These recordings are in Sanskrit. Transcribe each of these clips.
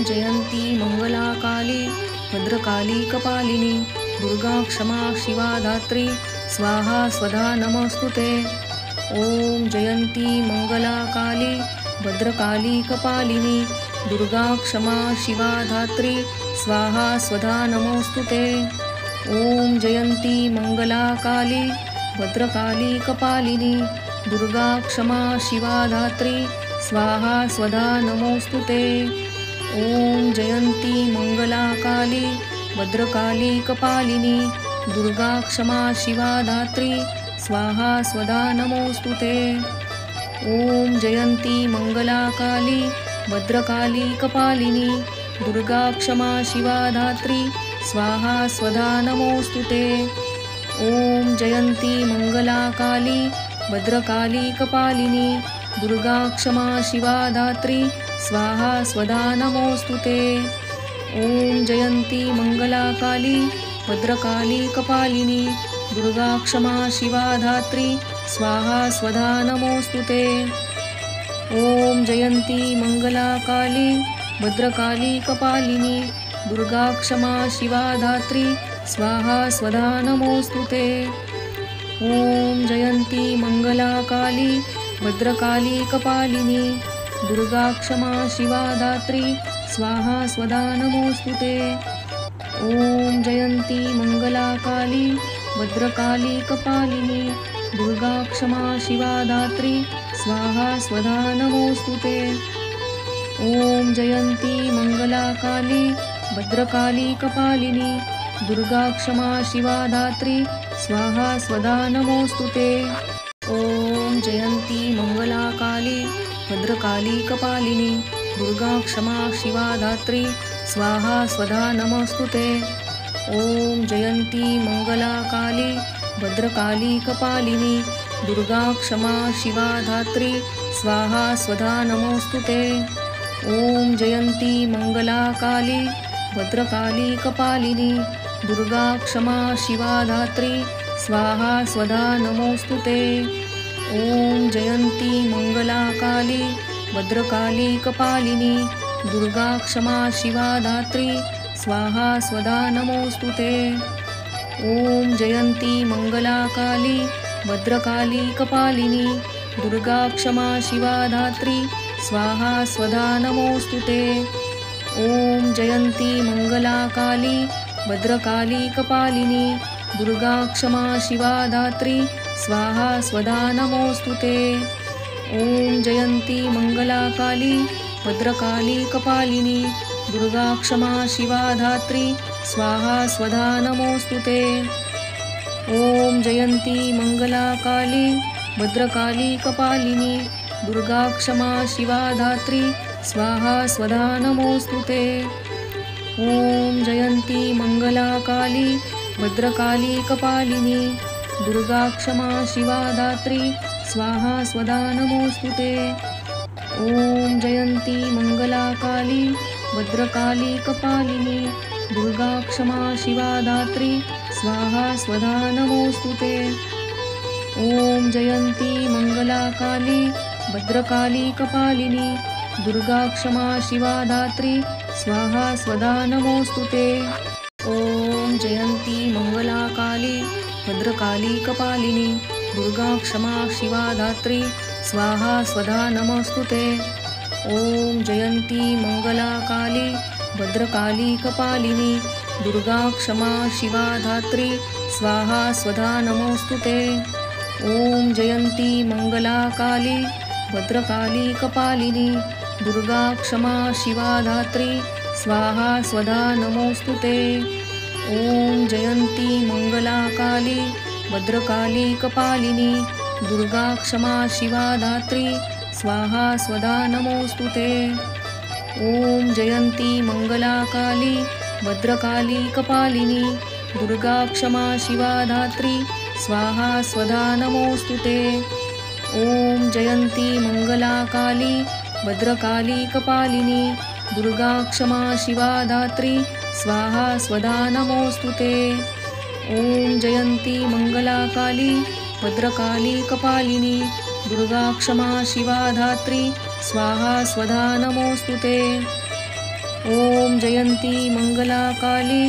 जयन्ती मङ्गलाकाली भद्रकाली कपालिनी दुर्गा क्षमा शिवा धात्री स्वाहा स्वधा नमोऽस्तुते। ॐ जयन्ती मङ्गलाकाली भद्रकाली कपालिनी दुर्गा क्षमा शिवा धात्री स्वाहा स्वधा नमोऽस्तुते। ॐ जयन्ती मङ्गलाकाली भद्रकाली कपालिनी दुर्गा क्षमा शिवा धात्री स्वाहा स्वधा नमोऽस्तुते। ॐ जयन्ती मङ्गलाकाली भद्रकाली कपालिनी दुर्गा क्षमा शिवा धात्री स्वाहा स्वधा नमोऽस्तुते। ॐ जयन्ती मङ्गलाकाली भद्रकाली कपालिनी दुर्गा क्षमा शिवा धात्री स्वाहा स्वधा नमोऽस्तुते। ॐ जयन्ती मङ्गलाकाली भद्रकाली कपालिनी दुर्गा क्षमा शिवा धात्री स्वाहा स्वधा नमोऽस्तुते। ॐ जयन्ती मङ्गलाकाली भद्रकाली कपालिनी दुर्गा क्षमा शिवा धात्री स्वाहा स्वधा नमोऽस्तुते। ॐ जयन्ती मङ्गलाकाली भद्रकाली कपालिनी दुर्गा क्षमा शिवा धात्री स्वाहा स्वधा नमोऽस्तुते। ॐ जयन्ती मङ्गलाकाली भद्रकाली कपालिनी दुर्गा क्षमा शिवा धात्री स्वाहा स्वधा नमोऽस्तुते। ॐ जयन्ती मङ्गलाकाली भद्रकाली कपालिनी दुर्गा क्षमा शिवा धात्री स्वाहा स्वधा नमोऽस्तुते। ॐ जयन्ती मङ्गलाकाली भद्रकाली कपालिनी दुर्गा क्षमा शिवा धात्री स्वाहा स्वधा नमोऽस्तुते। ॐ जयन्ती मङ्गलाकाली भद्रकाली कपालिनी दुर्गा क्षमा शिवा धात्री स्वाहा स्वधा नमोऽस्तुते। ॐ जयन्ती मङ्गलाकाली भद्रकाली कपालिनी दुर्गा क्षमा शिवा धात्री स्वाहा स्वधा नमोऽस्तुते। ॐ जयन्ती मङ्गलाकाली भद्रकाली कपालिनी दुर्गा क्षमा शिवा धात्री स्वाहा स्वधा नमोऽस्तुते। ॐ जयन्ती मङ्गलाकाली भद्रकाली कपालिनी दुर्गा क्षमा शिवा धात्री स्वाहा स्वधा नमोऽस्तुते। ॐ जयन्ती मङ्गलाकाली भद्रकाली कपालिनी दुर्गा क्षमा शिवा धात्री स्वाहा स्वधा नमोऽस्तुते। ॐ जयन्ती मङ्गलाकाली भद्रकाली कपालिनी दुर्गा क्षमा शिवा धात्री स्वाहा स्वधा नमोऽस्तुते। ॐ जयन्ती मङ्गलाकाली भद्रकाली कपालिनी दुर्गा क्षमा शिवा धात्री स्वाहा स्वधा नमोऽस्तुते। ॐ जयन्ती मङ्गलाकाली भद्रकाली कपालिनी दुर्गा क्षमा शिवा धात्री स्वाहा स्वधा नमोऽस्तुते। ॐ जयन्ती मङ्गलाकाली भद्रकाली कपालिनी दुर्गा क्षमा शिवा धात्री स्वाहा स्वधा नमोऽस्तुते। ॐ जयन्ती मङ्गलाकाली भद्रकाली कपालिनी दुर्गा क्षमा शिवा धात्री स्वाहा स्वधा नमोऽस्तुते। ॐ जयन्ती मङ्गलाकाली भद्रकाली कपालिनी दुर्गा क्षमा शिवा धात्री स्वाहा स्वधा नमोऽस्तुते। ॐ जयन्ती मङ्गलाकाली भद्रकाली कपालिनी दुर्गा क्षमा शिवा धात्री स्वाहा स्वधा नमोऽस्तुते। ॐ जयन्ती मङ्गलाकाली भद्रकाली कपालिनी दुर्गा क्षमा शिवा धात्री स्वाहा स्वधा नमोऽस्तुते। ॐ जयन्ती मङ्गलाकाली भद्रकाली कपालिनी दुर्गा क्षमा शिवा धात्री स्वाहा स्वधा नमोऽस्तुते। ॐ जयन्ती मङ्गलाकाली भद्रकाली कपालिनी दुर्गा क्षमा शिवा धात्री स्वाहा स्वधा नमोऽस्तुते। ॐ जयन्ती मङ्गलाकाली भद्रकाली कपालिनी दुर्गा क्षमा शिवा धात्री स्वाहा स्वधा नमोऽस्तुते। ॐ जयन्ती मङ्गलाकाली भद्रकाली कपालिनी दुर्गा क्षमा शिवा धात्री स्वाहा स्वधा नमोऽस्तुते। ॐ जयन्ती मङ्गलाकाली भद्रकाली कपालिनी दुर्गा क्षमा शिवा धात्री स्वाहा स्वधा नमोऽस्तुते। ॐ जयन्ती मङ्गला काली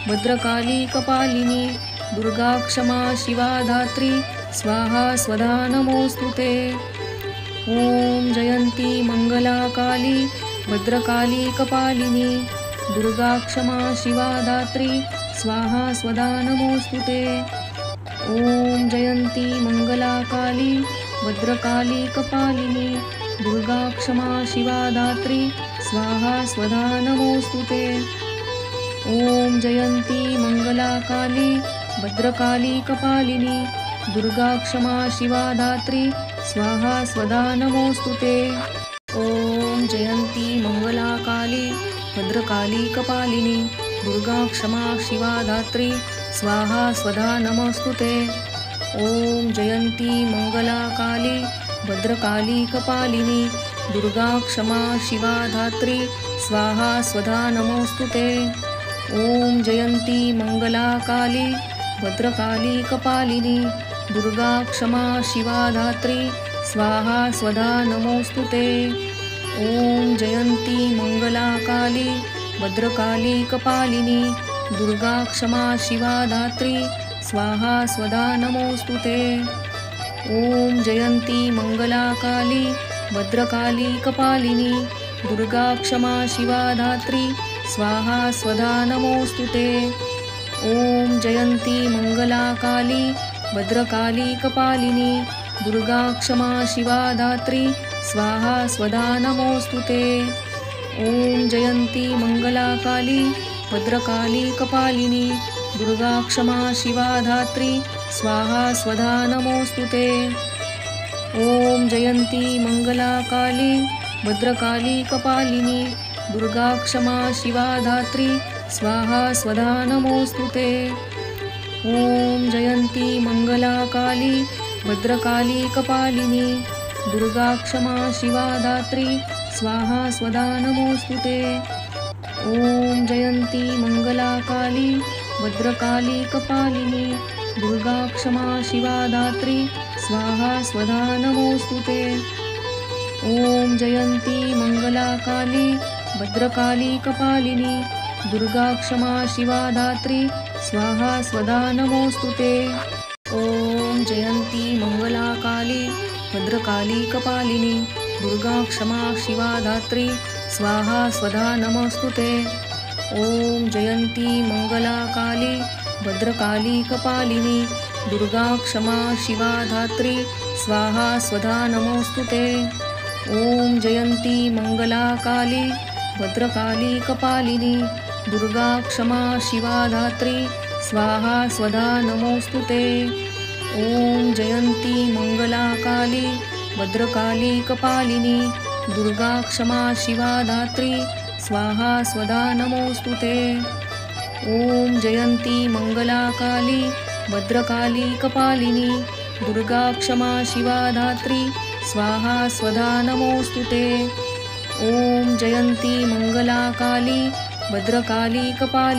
भद्रकाली कपालिनी दुर्गा क्षमा शिवा धात्री स्वाहा स्वधा नमोऽस्तु ते। ॐ जयन्ती मङ्गला काली भद्रकाली कपालिनी दुर्गा क्षमा शिवा धात्री स्वाहा स्वधा नमोऽस्तु ते। ॐ जयन्ती मङ्गला काली भद्रकाली कपालिनी दुर्गा क्षमा शिवा धात्री स्वाहा स्वधा नमोऽस्तु ते। ॐ जयन्ती मङ्गला काली भद्रकाली कपालिनी दुर्गा क्षमा शिवा धात्री स्वाहा स्वधा नमोऽस्तु ते। ॐ जयन्ती मङ्गला काली भद्रकाली कपालिनी दुर्गा क्षमा शिवा धात्री स्वाहा स्वधा नमोऽस्तु ते। ॐ जयन्ती मङ्गला काली भद्रकाली कपालिनी दुर्गा क्षमा शिवा धात्री स्वाहा स्वधा नमोऽस्तु ते। ॐ जयन्ती मङ्गला काली भद्रकाली कपालिनी दुर्गा क्षमा शिवा धात्री स्वाहा स्वधा नमोऽस्तु ते। ॐ जयन्ती मङ्गला काली भद्रकाली कपालिनी दुर्गा क्षमा शिवा धात्री स्वाहा स्वधा नमोऽस्तु ते। ॐ जयन्ती मङ्गला काली भद्रकाली कपालिनी दुर्गा क्षमा शिवा धात्री स्वाहा स्वधा नमोऽस्तु ते। ॐ जयन्ती मङ्गला काली भद्रकाली कपालिनी दुर्गा क्षमा शिवा धात्री स्वाहा स्वधा नमोऽस्तु ते। ॐ जयन्ती मङ्गला काली भद्रकाली कपालिनी दुर्गा क्षमा शिवा धात्री स्वाहा स्वधा नमोऽस्तु ते। ॐ जयन्ती मङ्गला काली भद्रकाली कपालिनी दुर्गा क्षमा शिवा धात्री स्वाहा स्वधा नमोऽस्तु ते। ॐ जयन्ती मङ्गला काली भद्रकाली कपालिनी दुर्गा क्षमा शिवा धात्री स्वाहा स्वधा नमोऽस्तु ते। ॐ जयन्ती मङ्गला काली भद्रकाली कपालिनी दुर्गा क्षमा शिवा धात्री स्वाहा स्वधा नमोऽस्तु ते। ॐ जयन्ती मङ्गला काली भद्रकाली कपालिनी दुर्गा क्षमा शिवा धात्री स्वाहा स्वधा नमोऽस्तु ते। ॐ जयन्ती मङ्गला काली भद्रकाली कपालिनी दुर्गा क्षमा शिवा धात्री स्वाहा स्वधा नमोऽस्तु ते। ॐ जयन्ती मङ्गला काली भद्रकाली कपालिनी दुर्गा क्षमा शिवा धात्री स्वाहा स्वधा नमोऽस्तु ते। ॐ जयन्ती मङ्गला काली भद्रकाली कपालिनी दुर्गा क्षमा शिवा धात्री स्वाहा स्वधा नमोऽस्तु ते। ॐ जयन्ती मङ्गला काली भद्रकाली कपालिनी दुर्गा क्षमा शिवा धात्री स्वाहा स्वधा नमोऽस्तु ते। ॐ जयन्ती मङ्गला काली भद्रकाली कपालिनी दुर्गा क्षमा शिवा धात्री स्वाहा स्वधा नमोऽस्तु ते। ॐ जयन्ती मङ्गला काली भद्रकाली कपालिनी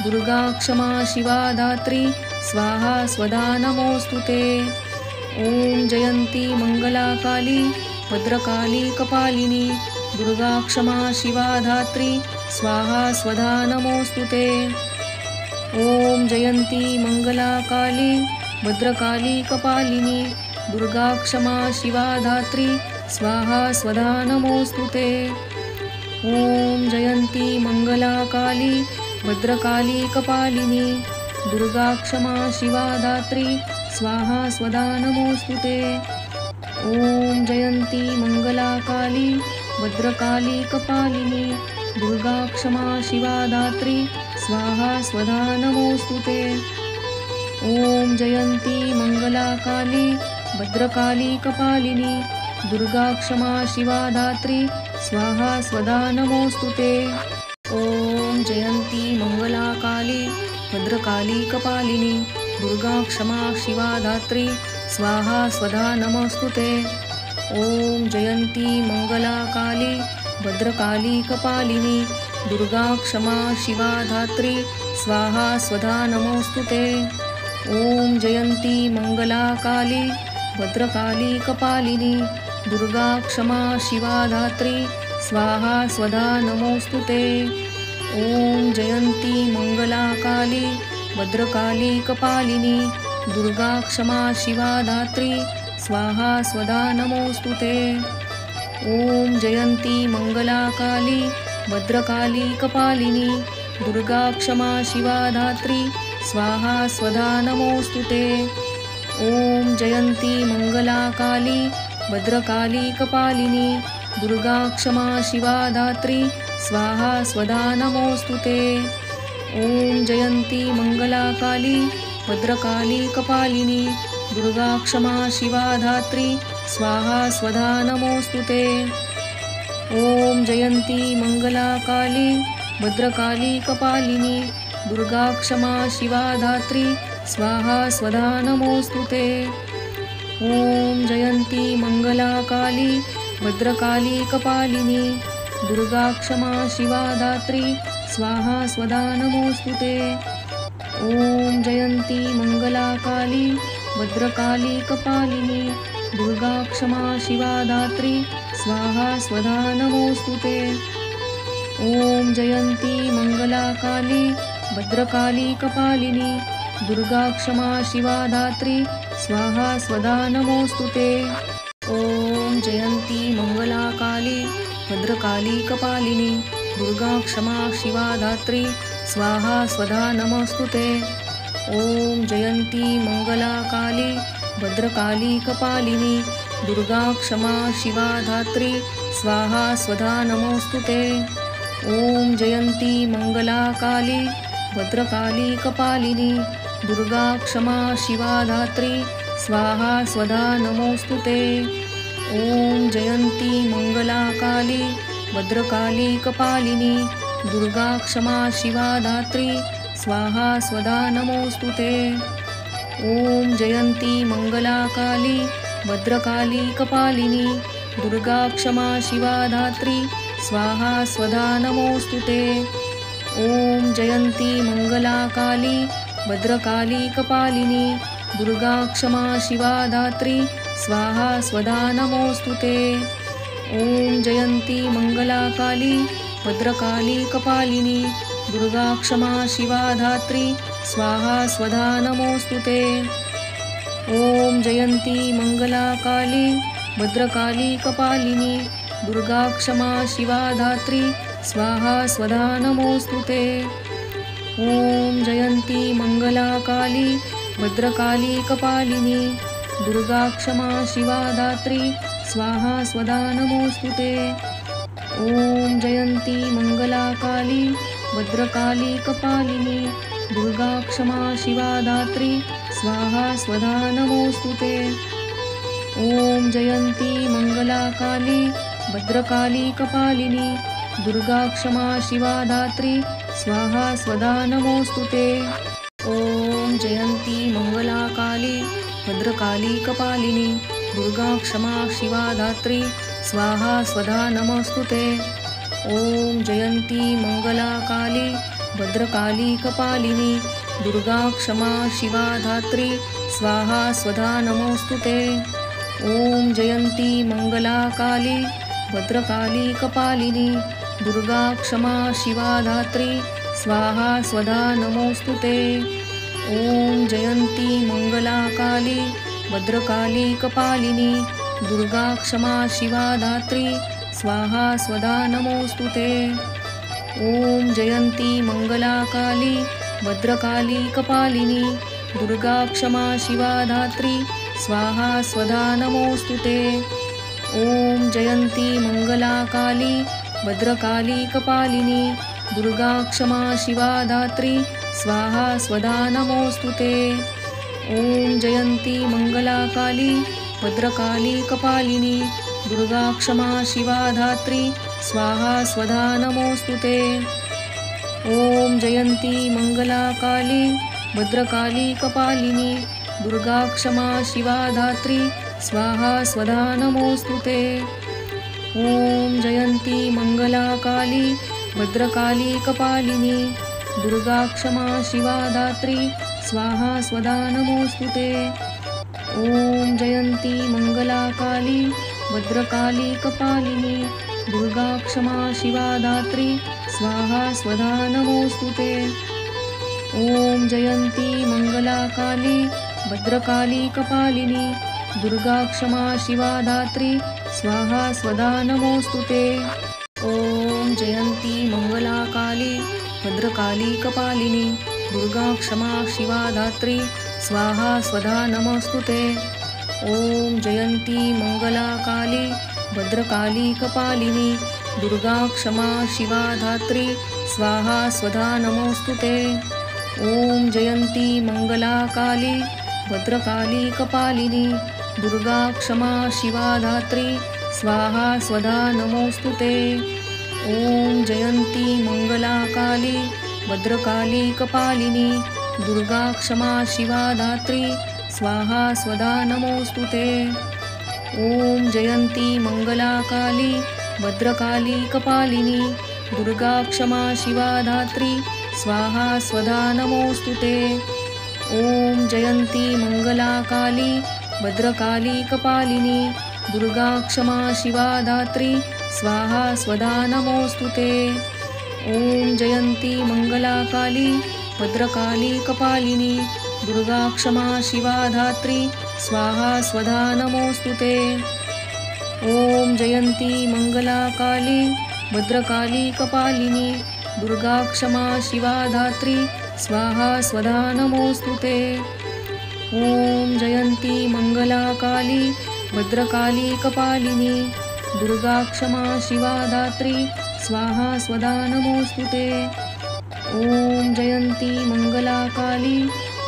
दुर्गा क्षमा शिवा धात्री स्वाहा स्वधा नमोऽस्तु ते। ॐ जयन्ती मङ्गला काली भद्रकाली कपालिनी दुर्गा क्षमा शिवा धात्री स्वाहा स्वधा नमोऽस्तु ते। ॐ जयन्ती मङ्गला काली भद्रकाली कपालिनी दुर्गा क्षमा शिवा धात्री स्वाहा स्वधा नमोऽस्तु ते। ॐ जयन्ती मङ्गला काली भद्रकाली कपालिनी दुर्गा क्षमा शिवा धात्री स्वाहा स्वधा नमोऽस्तु ते। ॐ जयन्ती मङ्गला काली भद्रकाली कपालिनी दुर्गा क्षमा शिवा धात्री स्वाहा स्वधा नमोऽस्तु ते। ॐ जयन्ती मङ्गला काली भद्रकाली कपालिनी दुर्गा क्षमा शिवा धात्री स्वाहा स्वधा नमोऽस्तु ते। ॐ जयन्ती मङ्गला काली भद्रकाली कपालिनी दुर्गा क्षमा शिवा धात्री स्वाहा स्वधा नमोऽस्तु ते। ॐ जयन्ती मङ्गला काली भद्रकाली कपालिनी दुर्गा क्षमा शिवा धात्री स्वाहा स्वधा नमोऽस्तु ते। ॐ जयन्ती मङ्गला काली भद्रकाली कपालिनी दुर्गा क्षमा शिवा धात्री स्वाहा स्वधा नमोऽस्तु ते। ॐ जयन्ती मङ्गलाकाली भद्रकाली कपालिनी दुर्गा क्षमा शिवा धात्री स्वाहा स्वधा नमोऽस्तु ते। ॐ जयन्ती मङ्गलाकाली भद्रकाली कपालिनी दुर्गा क्षमा शिवा धात्री स्वाहा स्वधा नमोऽस्तु ते। ॐ जयन्ती मङ्गलाकाली भद्रकाली कपालिनी दुर्गा क्षमा शिवा धात्री स्वाहा स्वधा नमोऽस्तु ते। ॐ जयन्ती मङ्गलाकाली भद्रकाली कपालिनी दुर्गा क्षमा शिवा धात्री स्वाहा स्वधा नमोऽस्तु ते। ॐ जयन्ती मङ्गलाकाली भद्रकाली कपालिनी दुर्गा क्षमा शिवा धात्री स्वाहा स्वधा नमोऽस्तु ते। ॐ जयन्ती मङ्गलाकाली भद्रकाली कपालिनी दुर्गा क्षमा शिवा धात्री स्वाहा स्वधा नमोऽस्तु ते। ॐ जयन्ती मङ्गलाकाली भद्रकाली कपालिनी दुर्गा क्षमा शिवा धात्री स्वाहा स्वधा नमोऽस्तु ते। ॐ जयन्ती मङ्गलाकाली भद्रकाली कपालिनी दुर्गा क्षमा शिवा धात्री स्वाहा स्वधा नमोऽस्तु ते। ॐ जयन्ती मङ्गलाकाली भद्रकाली कपालिनी दुर्गा क्षमा शिवा धात्री स्वाहा स्वधा नमोऽस्तु ते। ॐ जयन्ती मङ्गलाकाली भद्रकाली कपालिनी दुर्गा क्षमा शिवा धात्री स्वाहा स्वधा नमोऽस्तु ते। ॐ जयन्ती मङ्गलाकाली भद्रकाली कपालिनी दुर्गा क्षमा शिवा धात्री स्वाहा स्वधा नमोऽस्तु ते। ॐ जयन्ती मङ्गलाकाली भद्रकाली कपालिनी दुर्गा क्षमा शिवा धात्री स्वाहा स्वधा नमोऽस्तु ते। ॐ जयन्ती मङ्गलाकाली भद्रकाली कपालिनी दुर्गा क्षमा शिवा धात्री स्वाहा स्वधा नमोऽस्तु ते। ॐ जयन्ती मङ्गलाकाली भद्रकाली कपालिनी दुर्गा क्षमा शिवा धात्री स्वाहा स्वधा नमोऽस्तु ते। ॐ जयन्ती मङ्गलाकाली भद्रकाली कपालिनी दुर्गा क्षमा शिवा धात्री स्वाहा स्वधा नमोऽस्तु ते। ॐ जयन्ती मङ्गलाकाली भद्रकाली कपालिनी दुर्गा क्षमा शिवा धात्री स्वाहा स्वधा नमोऽस्तु ते। ॐ जयन्ती मङ्गलाकाली भद्रकाली कपालिनी दुर्गा क्षमा शिवा धात्री स्वाहा स्वधा नमोऽस्तु ते। ॐ जयन्ती मङ्गलाकाली भद्रकाली कपालिनी दुर्गा क्षमा शिवा धात्री स्वाहा स्वधा नमोऽस्तु ते। ॐ जयन्ती मङ्गलाकाली भद्रकाली कपालिनी दुर्गा क्षमा शिवा धात्री स्वाहा स्वधा नमोऽस्तु ते। ॐ जयन्ती मङ्गलाकाली भद्रकाली कपालिनी दुर्गा क्षमा शिवा धात्री स्वाहा स्वधा नमोऽस्तु ते। ॐ जयन्ती मङ्गलाकाली भद्रकाली कपालिनी दुर्गा क्षमा शिवा धात्री स्वाहा स्वधा नमोऽस्तु ते। ॐ जयन्ती मङ्गलाकाली भद्रकाली कपालिनी दुर्गा क्षमा शिवा धात्री स्वाहा स्वधा नमोऽस्तु ते। ॐ जयन्ती मङ्गलाकाली भद्रकाली कपालिनी दुर्गा क्षमा शिवा धात्री स्वाहा स्वधा नमोऽस्तु ते। ॐ जयन्ती मङ्गलाकाली भद्रकाली कपालिनी दुर्गा क्षमा शिवा धात्री स्वाहा स्वधा नमोऽस्तु ते। ॐ जयन्ती मङ्गलाकाली भद्रकाली कपालिनी दुर्गा क्षमा शिवा धात्री स्वाहा स्वधा नमोऽस्तु ते। ॐ जयन्ती मङ्गलाकाली भद्रकाली कपालिनी दुर्गा क्षमा शिवा धात्री स्वाहा स्वधा नमोऽस्तु ते। ॐ जयन्ती मङ्गलाकाली भद्रकाली कपालिनी दुर्गा क्षमा शिवा धात्री स्वाहा स्वधा नमोऽस्तु ते। ॐ जयन्ती मङ्गलाकाली भद्रकाली कपालिनी दुर्गा क्षमा शिवा धात्री स्वाहा स्वधा नमोऽस्तु ते। ॐ जयन्ती मङ्गलाकाली भद्रकाली कपालिनी दुर्गा क्षमा शिवा दात्री स्वाहा स्वधा नमोऽस्तु ते। ॐ जयन्ती मङ्गला काली भद्रकाली कपालिनी दुर्गा क्षमा शिवा दात्री स्वाहा स्वधा नमोऽस्तु ते। ॐ जयन्ती मङ्गला काली भद्रकाली कपालिनी दुर्गा क्षमा शिवा दात्री स्वाहा स्वधा नमोऽस्तु ते। ॐ जयन्ती मङ्गला काली भद्रकाली कपालिनी दुर्गा क्षमा शिवा धात्री स्वाहा स्वधा नमोऽस्तु ते। ॐ जयन्ती मङ्गला काली भद्रकाली कपालिनी दुर्गा क्षमा शिवा धात्री स्वाहा स्वधा नमोऽस्तु ते। ॐ जयन्ती मङ्गला काली भद्रकाली कपालिनी दुर्गा क्षमा शिवा धात्री स्वाहा स्वधा नमोऽस्तु ते। ॐ जयन्ती मङ्गला काली भद्रकाली कपालिनी दुर्गा क्षमा शिवा धात्री स्वाहा स्वधा नमोऽस्तु ते। ॐ जयन्ती मङ्गला काली भद्रकाली कपालिनी दुर्गा क्षमा शिवा धात्री स्वाहा स्वधा नमोऽस्तु ते। ॐ जयन्ती मङ्गला काली भद्रकाली कपालिनी दुर्गा क्षमा शिवा धात्री स्वाहा स्वधा नमोऽस्तु ते। ॐ जयन्ती मङ्गला काली भद्रकाली कपालिनी दुर्गा क्षमा शिवा धात्री स्वाहा स्वधा नमोऽस्तु ते। ॐ जयन्ती मङ्गला काली भद्रकाली कपालिनी दुर्गा क्षमा शिवा धात्री स्वाहा स्वधा नमोऽस्तु ते। ॐ जयन्ती मङ्गला काली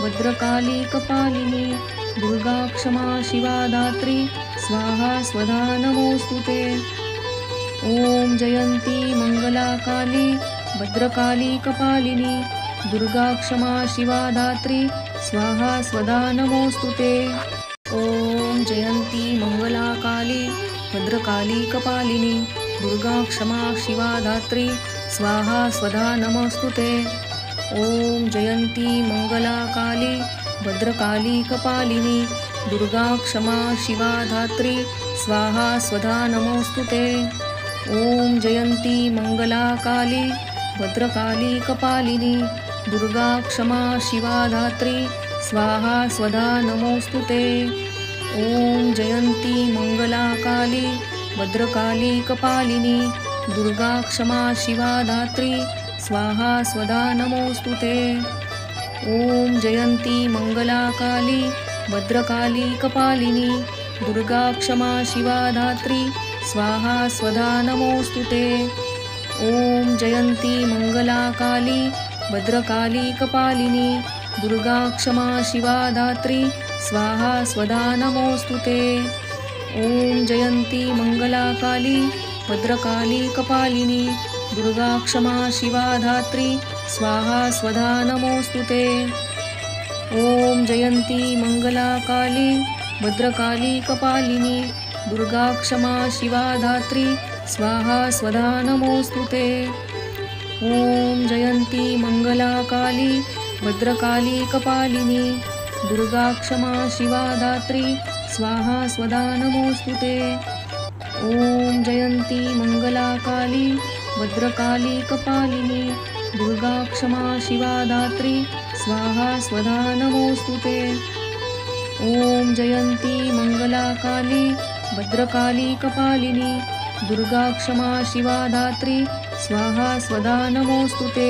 भद्रकाली कपालिनी दुर्गा क्षमा शिवा धात्री स्वाहा स्वधा नमोऽस्तु ते। ॐ जयन्ती मङ्गला काली भद्रकाली कपालिनी दुर्गा क्षमा शिवा धात्री स्वाहा स्वधा नमोऽस्तु ते। ॐ जयन्ती मङ्गला काली भद्रकाली कपालिनी दुर्गा क्षमा शिवा धात्री स्वाहा स्वधा नमोऽस्तु ते। ॐ जयन्ती मङ्गला काली भद्रकाली कपालिनी दुर्गा क्षमा शिवा धात्री स्वाहा स्वधा नमोऽस्तु ते। ॐ जयन्ती मङ्गला काली भद्रकाली कपालिनी दुर्गा क्षमा शिवा धात्री स्वाहा स्वधा नमोऽस्तु ते। ॐ जयन्ती मङ्गला काली भद्रकाली कपालिनी दुर्गा क्षमा शिवा धात्री स्वाहा स्वधा नमोऽस्तु ते। ॐ जयन्ती मङ्गला काली भद्रकाली कपालिनी दुर्गा क्षमा शिवा धात्री स्वाहा स्वधा नमोऽस्तु ते। ॐ जयन्ती मङ्गला काली भद्रकाली कपालिनी दुर्गा क्षमा शिवा धात्री स्वाहा स्वधा नमोऽस्तु ते। ॐ जयन्ती मङ्गला काली भद्रकाली कपालिनी दुर्गा क्षमा शिवा धात्री स्वाहा स्वधा नमोऽस्तु ते। ॐ जयन्ती मङ्गला काली भद्रकाली कपालिनी दुर्गा क्षमा शिवा धात्री स्वाहा स्वधा नमोऽस्तु ते। ॐ जयन्ती मङ्गला काली भद्रकाली कपालिनी दुर्गा क्षमा शिवा धात्री स्वाहा स्वधा नमोऽस्तु ते। ॐ जयन्ती मङ्गला काली भद्रकाली कपालिनी दुर्गा क्षमा शिवा धात्री स्वाहा स्वधा नमोऽस्तु ते। ॐ जयन्ती मङ्गला काली भद्रकाली कपालिनी दुर्गा क्षमा शिवा धात्री स्वाहा स्वधा नमोऽस्तु ते।